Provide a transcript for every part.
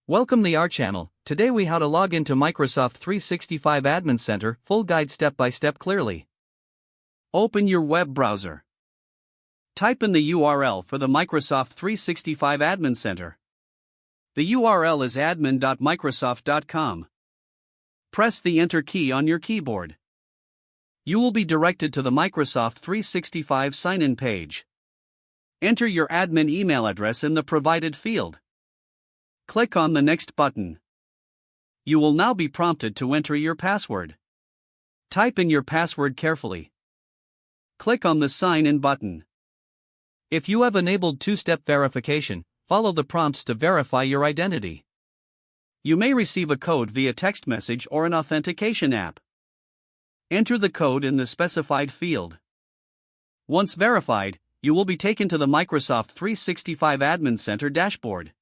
Welcome to our channel. Today we how to log into Microsoft 365 Admin Center, full guide step by step clearly. Open your web browser. Type in the URL for the Microsoft 365 Admin Center. The URL is admin.microsoft.com. Press the Enter key on your keyboard. You will be directed to the Microsoft 365 sign-in page. Enter your admin email address in the provided field. Click on the Next button. You will now be prompted to enter your password. Type in your password carefully. Click on the Sign In button. If you have enabled two-step verification, follow the prompts to verify your identity. You may receive a code via text message or an authentication app. Enter the code in the specified field. Once verified, you will be taken to the Microsoft 365 Admin Center dashboard.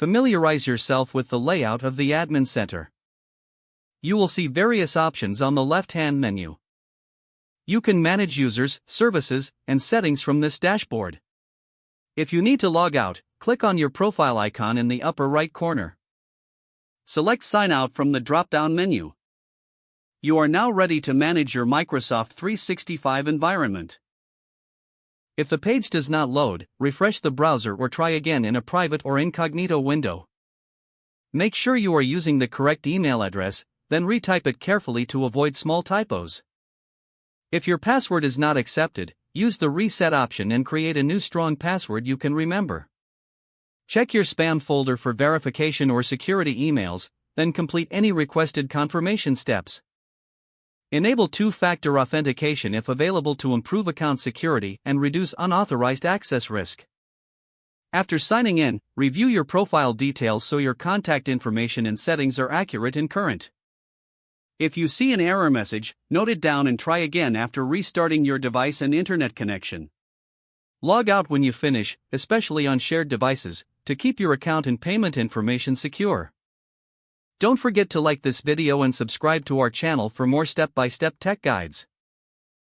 Familiarize yourself with the layout of the Admin Center. You will see various options on the left-hand menu. You can manage users, services, and settings from this dashboard. If you need to log out, click on your profile icon in the upper right corner. Select Sign Out from the drop-down menu. You are now ready to manage your Microsoft 365 environment. If the page does not load, refresh the browser or try again in a private or incognito window. Make sure you are using the correct email address, then retype it carefully to avoid small typos. If your password is not accepted, use the reset option and create a new strong password you can remember. Check your spam folder for verification or security emails, then complete any requested confirmation steps. Enable two-factor authentication if available to improve account security and reduce unauthorized access risk. After signing in, review your profile details so your contact information and settings are accurate and current. If you see an error message, note it down and try again after restarting your device and internet connection. Log out when you finish, especially on shared devices, to keep your account and payment information secure. Don't forget to like this video and subscribe to our channel for more step-by-step tech guides.